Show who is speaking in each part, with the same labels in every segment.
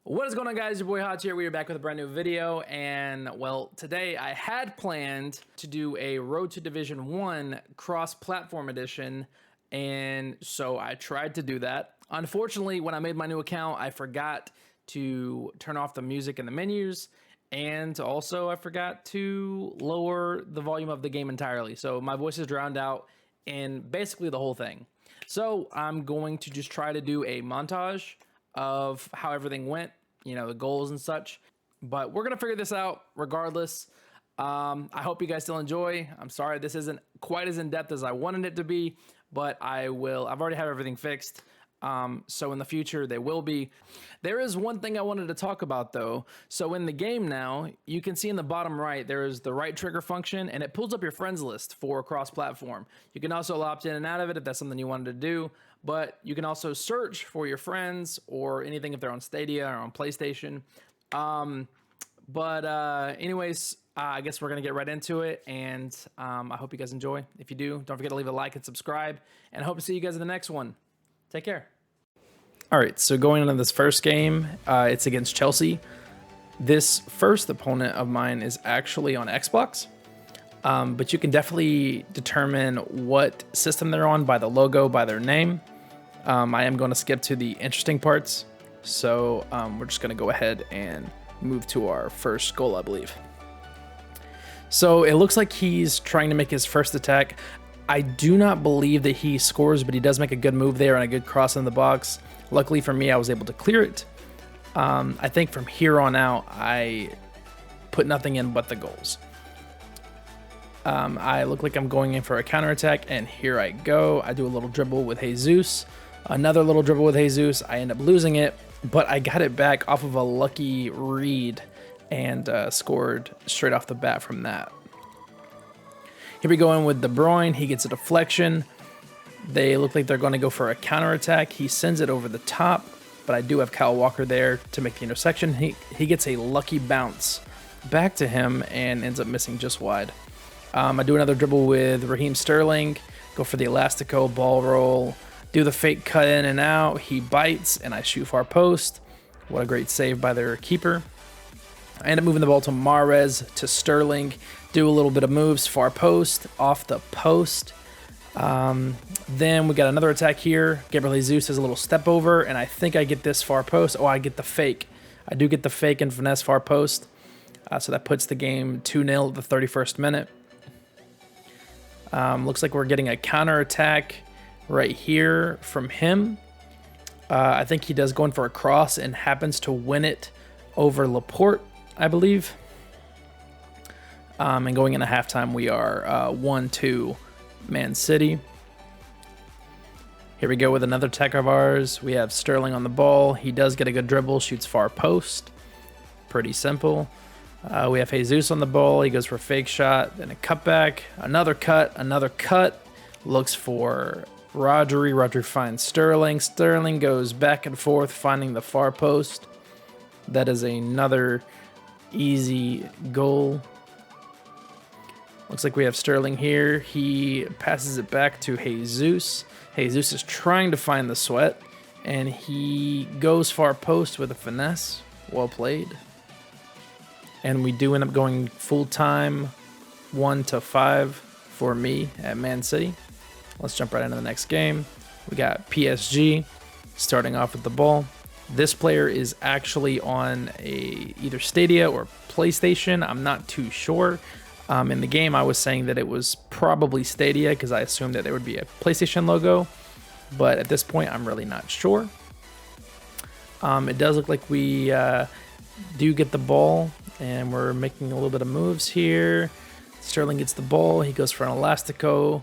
Speaker 1: What is going on, guys? Your boy Hotch here. We are back with a brand new video, and well, today I had planned to do a Road to Division 1 cross-platform edition, and so I tried to do that. Unfortunately, when I made my new account, I forgot to turn off the music in the menus, and also I forgot to lower the volume of the game entirely. So my voice is drowned out in basically the whole thing. So I'm going to just try to do a montage of how everything went, you know, the goals and such. But we're gonna figure this out regardless. I hope you guys still enjoy. I'm sorry this isn't quite as in-depth as I wanted it to be, but I've already have everything fixed. So in the future they will be. There is one thing I wanted to talk about though. So in the game now, you can see in the bottom right, there is the right trigger function, and it pulls up your friends list for cross-platform. You can also opt in and out of it if that's something you wanted to do, but you can also search for your friends or anything if they're on Stadia or on PlayStation. Anyways, I guess we're gonna get right into it, and I hope you guys enjoy. If you do, don't forget to leave a like and subscribe, and I hope to see you guys in the next one. Take care. All right, so going into this first game, it's against Chelsea. This first opponent of mine is actually on Xbox, but you can definitely determine what system they're on by the logo, by their name. I am going to skip to the interesting parts, so we're just going to go ahead and move to our first goal, I believe. So it looks like he's trying to make his first attack. I do not believe that he scores, but he does make a good move there and a good cross in the box. Luckily for me, I was able to clear it. I think from here on out, I put nothing in but the goals. I look like I'm going in for a counterattack, and here I go. I do a little dribble with Jesus. Another little dribble with Jesus. I end up losing it, but I got it back off of a lucky read and scored straight off the bat from that. Here we go in with De Bruyne. He gets a deflection. They look like they're going to go for a counterattack. He sends it over the top, but I do have Kyle Walker there to make the intersection. He gets a lucky bounce back to him and ends up missing just wide. I do another dribble with Raheem Sterling, go for the elastico, ball roll, do the fake cut in and out. He bites, and I shoot far post. What a great save by their keeper. I end up moving the ball to Mahrez, to Sterling, do a little bit of moves, far post, off the post. Then we got another attack here. Gabriel Jesus has a little step over, and I think I get this far post. Oh, I get the fake. I do get the fake and finesse far post. So that puts the game 2-0 at the 31st minute. Looks like we're getting a counter attack right here from him. I think he does go in for a cross and happens to win it over Laporte, I believe. And going into halftime, we are 1-2 Man City. Here we go with another attack of ours. We have Sterling on the ball. He does get a good dribble, shoots far post. Pretty simple. We have Jesus on the ball. He goes for a fake shot, then a cutback, another cut. Looks for Rodri. Rodri finds Sterling. Sterling goes back and forth, finding the far post. That is another easy goal. Looks like we have Sterling here. He passes it back to Jesus. Jesus is trying to find the sweat, and he goes far post with a finesse. Well played. And we do end up going full time, 1-5 for me at Man City. Let's jump right into the next game. We got PSG starting off with the ball. This player is actually on either Stadia or PlayStation. I'm not too sure. In the game, I was saying that it was probably Stadia because I assumed that there would be a PlayStation logo. But at this point, I'm really not sure. It does look like we do get the ball, and we're making a little bit of moves here. Sterling gets the ball. He goes for an elastico,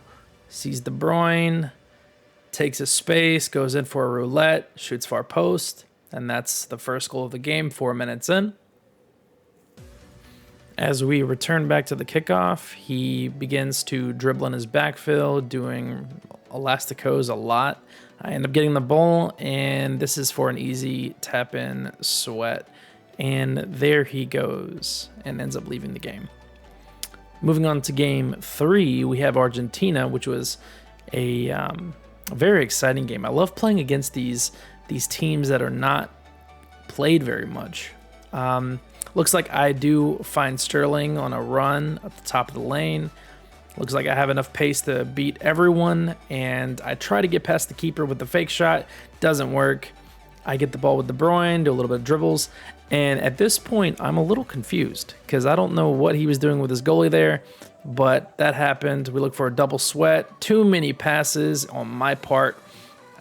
Speaker 1: sees De Bruyne, takes his space, goes in for a roulette, shoots far post, and that's the first goal of the game, 4 minutes in. As we return back to the kickoff, he begins to dribble in his backfield, doing elasticos a lot. I end up getting the ball, and this is for an easy tap-in sweat. And there he goes and ends up leaving the game. Moving on to game 3, we have Argentina, which was a very exciting game. I love playing against these teams that are not played very much. Looks like I do find Sterling on a run at the top of the lane. Looks like I have enough pace to beat everyone, and I try to get past the keeper with the fake shot. Doesn't work. I get the ball with De Bruyne, do a little bit of dribbles, and at this point, I'm a little confused because I don't know what he was doing with his goalie there, but that happened. We look for a double sweat. Too many passes on my part.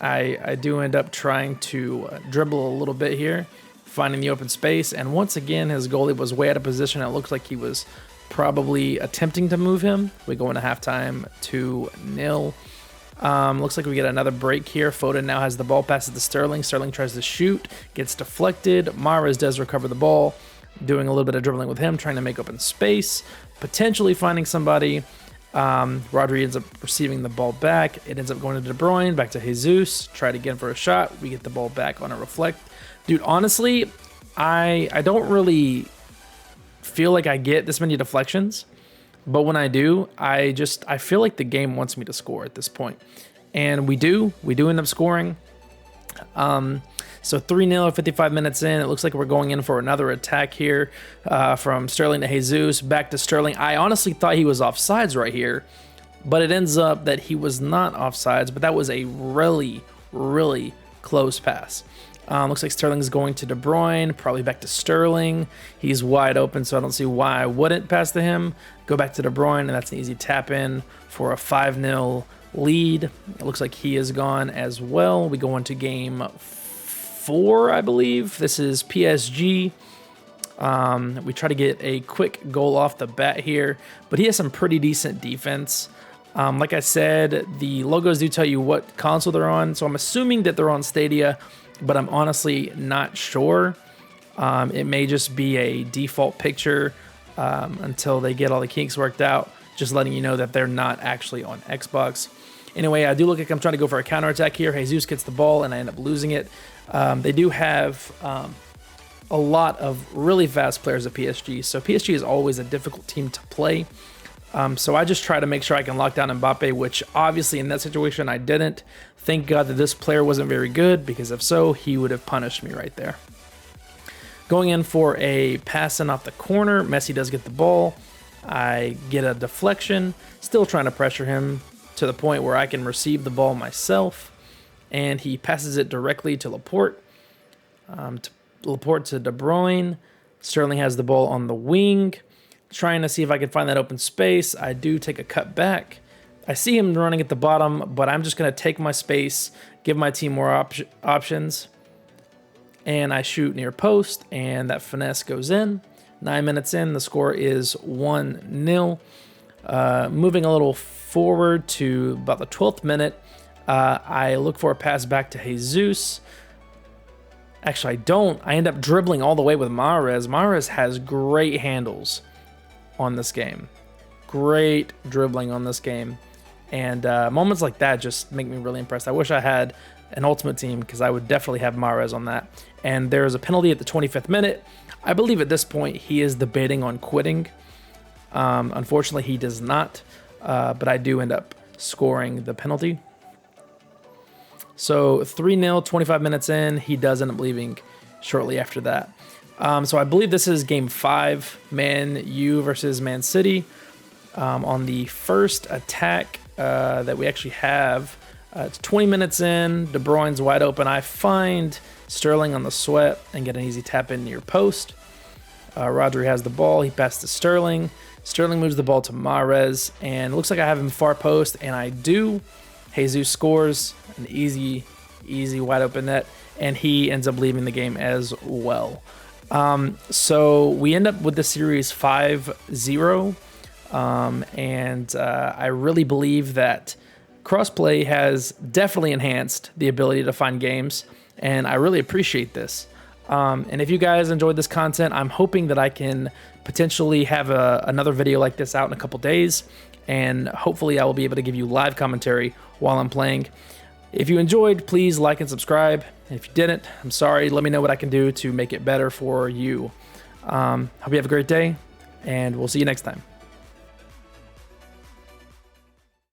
Speaker 1: I do end up trying to dribble a little bit here, finding the open space, and once again, his goalie was way out of position. It looked like he was probably attempting to move him. We go into halftime 2-0. Looks like we get another break here. Foden now has the ball, passes to Sterling. Sterling tries to shoot, gets deflected. Mahrez does recover the ball, doing a little bit of dribbling with him, trying to make open space, potentially finding somebody. Rodri ends up receiving the ball back. It ends up going to De Bruyne, back to Jesus. Tried again for a shot. We get the ball back on a reflect. Dude, honestly, I don't really feel like I get this many deflections, but when I do, I feel like the game wants me to score at this point. And we do end up scoring. So 3-0, 55 minutes in. It looks like we're going in for another attack here, from Sterling to Jesus, back to Sterling. I honestly thought he was offsides right here, but it ends up that he was not offsides, but that was a really, really close pass. Looks like Sterling's going to De Bruyne, probably back to Sterling. He's wide open, so I don't see why I wouldn't pass to him. Go back to De Bruyne, and that's an easy tap in for a 5-0 lead. It looks like he is gone as well. We go into game 4, I believe. This is PSG. We try to get a quick goal off the bat here, but he has some pretty decent defense. Like I said, the logos do tell you what console they're on, so I'm assuming that they're on Stadia, but I'm honestly not sure. It may just be a default picture until they get all the kinks worked out, just letting you know that they're not actually on Xbox. Anyway, I do look like I'm trying to go for a counterattack here. Jesus gets the ball, and I end up losing it. They do have a lot of really fast players at PSG, so PSG is always a difficult team to play. So I just try to make sure I can lock down Mbappe, which obviously in that situation I didn't. Thank God that this player wasn't very good, because if so, he would have punished me right there. Going in for a pass in off the corner. Messi does get the ball. I get a deflection. Still trying to pressure him to the point where I can receive the ball myself. And he passes it directly to Laporte. Laporte to De Bruyne. Sterling has the ball on the wing. Trying to see if I can find that open space. I do take a cut back. I see him running at the bottom, but I'm just going to take my space, give my team more options, and I shoot near post, and that finesse goes in. 9 minutes in, the score is 1-0. Moving a little forward to about the 12th minute, I look for a pass back to Jesus. Actually, I don't. I end up dribbling all the way with Mahrez. Mahrez has great handles on this game. Great dribbling on this game. And moments like that just make me really impressed. I wish I had an ultimate team, because I would definitely have Mahrez on that. And there's a penalty at the 25th minute. I believe at this point he is debating on quitting. Unfortunately, he does not. But I do end up scoring the penalty. So 3-0, 25 minutes in. He does end up leaving shortly after that. So I believe this is game 5, Man U versus Man City. On the first attack that we actually have, it's 20 minutes in. De Bruyne's wide open. I find Sterling on the sweat and get an easy tap in near post. Rodri has the ball. He passes to Sterling. Sterling moves the ball to Mahrez, and it looks like I have him far post, and I do. Jesus scores an easy wide open net, and he ends up leaving the game as well. So we end up with the series 5-0. And I really believe that CROSSPLAY has definitely enhanced the ability to find games, and I really appreciate this. And if you guys enjoyed this content, I'm hoping that I can potentially have another video like this out in a couple days, and hopefully I will be able to give you live commentary while I'm playing. If you enjoyed, please like and subscribe. And if you didn't, I'm sorry. Let me know what I can do to make it better for you. Hope you have a great day, and we'll see you next time.